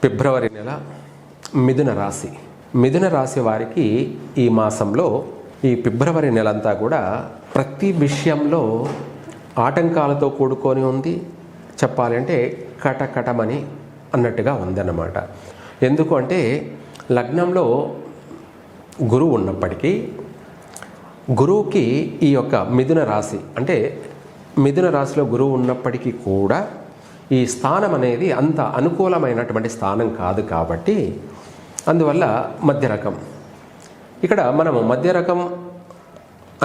ఫిబ్రవరి నెల మిథున రాశి. మిథున రాశి వారికి ఈ మాసంలో ఈ ఫిబ్రవరి నెలంతా కూడా ప్రతి విషయంలో ఆటంకాలతో కూడుకొని ఉంది. చెప్పాలంటే కటకటమని అన్నట్టుగా ఉందన్నమాట. ఎందుకు అంటే లగ్నంలో గురువు ఉన్నప్పటికీ గురువుకి ఈ యొక్క మిథున రాశి అంటే మిథున రాశిలో గురువు ఉన్నప్పటికీ కూడా ఈ స్థానం అనేది అంత అనుకూలమైనటువంటి స్థానం కాదు. కాబట్టి అందువల్ల మధ్య రకం. ఇక్కడ మనము మధ్య రకం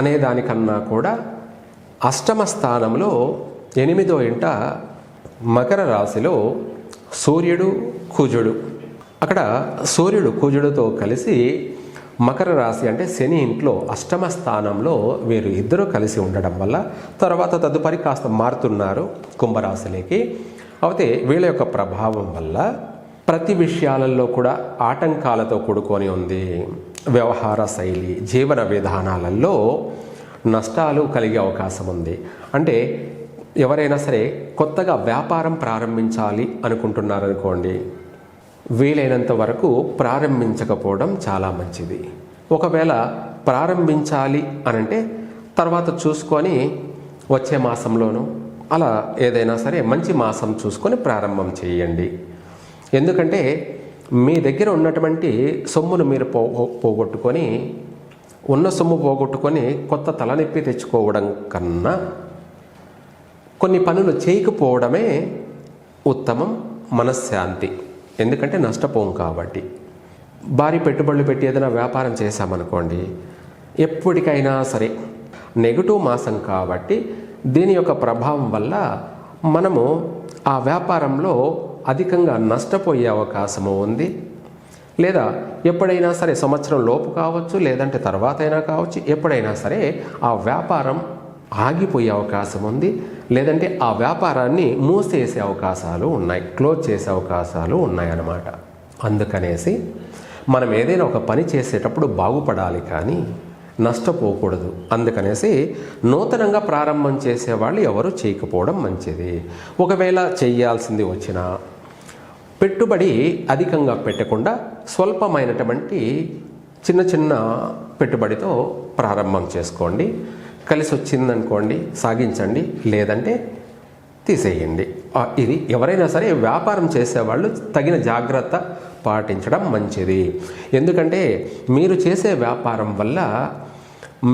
అనే దానికన్నా కూడా అష్టమ స్థానంలో 8వ ఇంట మకర రాశిలో సూర్యుడు కుజుడు, అక్కడ సూర్యుడు కుజుడుతో కలిసి మకర రాశి అంటే శని ఇంట్లో అష్టమ స్థానంలో వీరు ఇద్దరు కలిసి ఉండడం వల్ల తర్వాత తదుపరి కాస్త మారుతున్నారు కుంభరాశిలోకి. అయితే వీళ్ళ యొక్క ప్రభావం వల్ల ప్రతి విషయాలలో కూడా ఆటంకాలతో కూడుకొని ఉంది. వ్యవహార శైలి, జీవన విధానాలలో నష్టాలు కలిగే అవకాశం ఉంది. అంటే ఎవరైనా సరే కొత్తగా వ్యాపారం ప్రారంభించాలి అనుకుంటున్నారనుకోండి, వీలైనంత వరకు ప్రారంభించకపోవడం చాలా మంచిది. ఒకవేళ ప్రారంభించాలి అనంటే తర్వాత చూసుకొని వచ్చే మాసంలోనూ అలా ఏదైనా సరే మంచి మాసం చూసుకొని ప్రారంభం చేయండి. ఎందుకంటే మీ దగ్గర ఉన్నటువంటి సొమ్మును మీరు పోగొట్టుకొని ఉన్న సొమ్ము పోగొట్టుకొని కొత్త తలనొప్పి తెచ్చుకోవడం కన్నా కొన్ని పనులు చేయకపోవడమే ఉత్తమం. మనశ్శాంతి. ఎందుకంటే నష్టపోం కాబట్టి. భారీ పెట్టుబడులు పెట్టి ఏదైనా వ్యాపారం చేశామనుకోండి, ఎప్పటికైనా సరే నెగటివ్ మాసం కాబట్టి దీని యొక్క ప్రభావం వల్ల మనము ఆ వ్యాపారంలో అధికంగా నష్టపోయే అవకాశము ఉంది. లేదా ఎప్పుడైనా సరే సంవత్సరం లోపు కావచ్చు, లేదంటే తర్వాత అయినా కావచ్చు, ఎప్పుడైనా సరే ఆ వ్యాపారం ఆగిపోయే అవకాశం ఉంది. లేదంటే ఆ వ్యాపారాన్ని మూసేసే అవకాశాలు ఉన్నాయి, క్లోజ్ చేసే అవకాశాలు ఉన్నాయన్నమాట. అందుకనేసి మనం ఏదైనా ఒక పని చేసేటప్పుడు బాగుపడాలి కానీ నష్టపోకూడదు. అందుకనేసి నూతనంగా ప్రారంభం చేసేవాళ్ళు ఎవరు చేయకపోవడం మంచిది. ఒకవేళ చేయాల్సింది వచ్చినా పెట్టుబడి అధికంగా పెట్టకుండా స్వల్పమైనటువంటి చిన్న చిన్న పెట్టుబడితో ప్రారంభం చేసుకోండి. కలిసి వచ్చిందనుకోండి సాగించండి, లేదంటే తీసేయండి. ఇది ఎవరైనా సరే వ్యాపారం చేసేవాళ్ళు తగిన జాగ్రత్త పాటించడం మంచిది. ఎందుకంటే మీరు చేసే వ్యాపారం వల్ల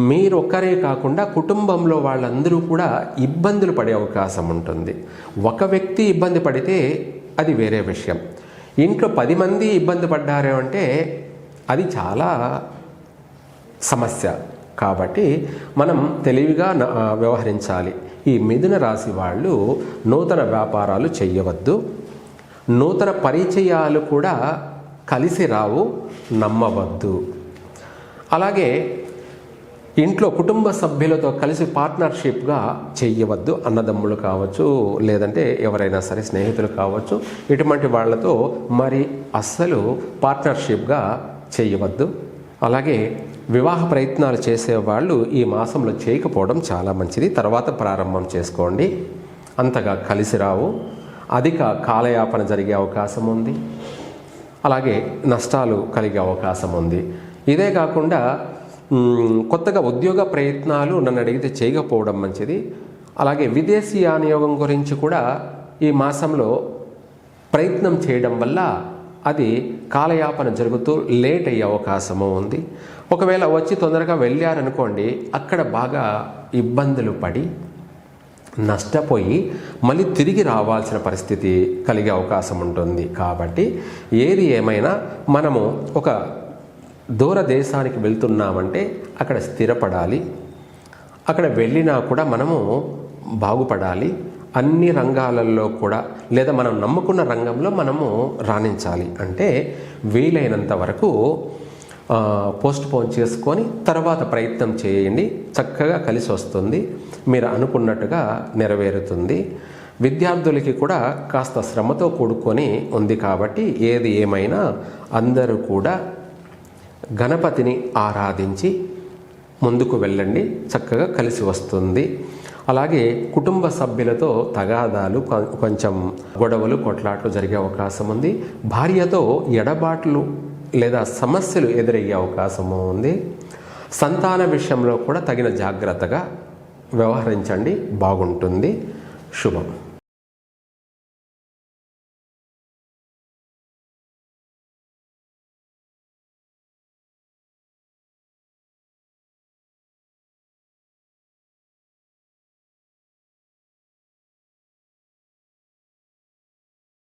మీరు ఒక్కరే కాకుండా కుటుంబంలో వాళ్ళందరూ కూడా ఇబ్బందులు పడే అవకాశం ఉంటుంది. ఒక వ్యక్తి ఇబ్బంది పడితే అది వేరే విషయం. ఇంట్లో 10 మంది ఇబ్బంది పడ్డారు అంటే అది చాలా సమస్య. కాబట్టి మనం తెలివిగా వ్యవహరించాలి. ఈ మిథున రాశి వాళ్ళు నూతన వ్యాపారాలు చేయవద్దు. నూతన పరిచయాలు కూడా కలిసి రావు, నమ్మవద్దు. అలాగే ఇంట్లో కుటుంబ సభ్యులతో కలిసి పార్ట్నర్షిప్గా చెయ్యవద్దు. అన్నదమ్ములు కావచ్చు, లేదంటే ఎవరైనా సరే స్నేహితులు కావచ్చు, ఇటువంటి వాళ్ళతో మరి అస్సలు పార్ట్నర్షిప్గా చేయవద్దు. అలాగే వివాహ ప్రయత్నాలు చేసేవాళ్ళు ఈ మాసంలో చేయకపోవడం చాలా మంచిది. తర్వాత ప్రారంభం చేసుకోండి. అంతగా కలిసి రావు. అధిక కాలయాపన జరిగే అవకాశం ఉంది. అలాగే నష్టాలు కలిగే అవకాశం ఉంది. ఇదే కాకుండా కొత్తగా ఉద్యోగ ప్రయత్నాలు నన్ను అడిగితే చేయకపోవడం మంచిది. అలాగే విదేశీ యానయోగం గురించి కూడా ఈ మాసంలో ప్రయత్నం చేయడం వల్ల అది కాలయాపన జరుగుతూ లేట్ అయ్యే అవకాశము ఉంది. ఒకవేళ వచ్చి తొందరగా వెళ్ళారనుకోండి, అక్కడ బాగా ఇబ్బందులు పడి నష్టపోయి మళ్ళీ తిరిగి రావాల్సిన పరిస్థితి కలిగే అవకాశం ఉంటుంది. కాబట్టి ఏది ఏమైనా మనము ఒక దూర దేశానికి వెళ్తున్నామంటే అక్కడ స్థిరపడాలి. అక్కడ వెళ్ళినా కూడా మనము బాగుపడాలి. అన్ని రంగాలలో కూడా, లేదా మనం నమ్ముకున్న రంగంలో మనము రాణించాలి. అంటే వీలైనంత వరకు పోస్ట్పోన్ చేసుకొని తర్వాత ప్రయత్నం చేయండి. చక్కగా కలిసి వస్తుంది. మీరు అనుకున్నట్టుగా నెరవేరుతుంది. విద్యార్థులకి కూడా కాస్త శ్రమతో కూడుకొని ఉంది. కాబట్టి ఏది ఏమైనా అందరూ కూడా గణపతిని ఆరాధించి ముందుకు వెళ్ళండి. చక్కగా కలిసి వస్తుంది. అలాగే కుటుంబ సభ్యులతో తగాదాలు, కొంచెం గొడవలు, కొట్లాట్లు జరిగే అవకాశం ఉంది. భార్యతో ఎడబాట్లు లేదా సమస్యలు ఎదురయ్యే అవకాశము ఉంది. సంతాన విషయంలో కూడా తగిన జాగ్రత్తగా వ్యవహరించండి, బాగుంటుంది. శుభం.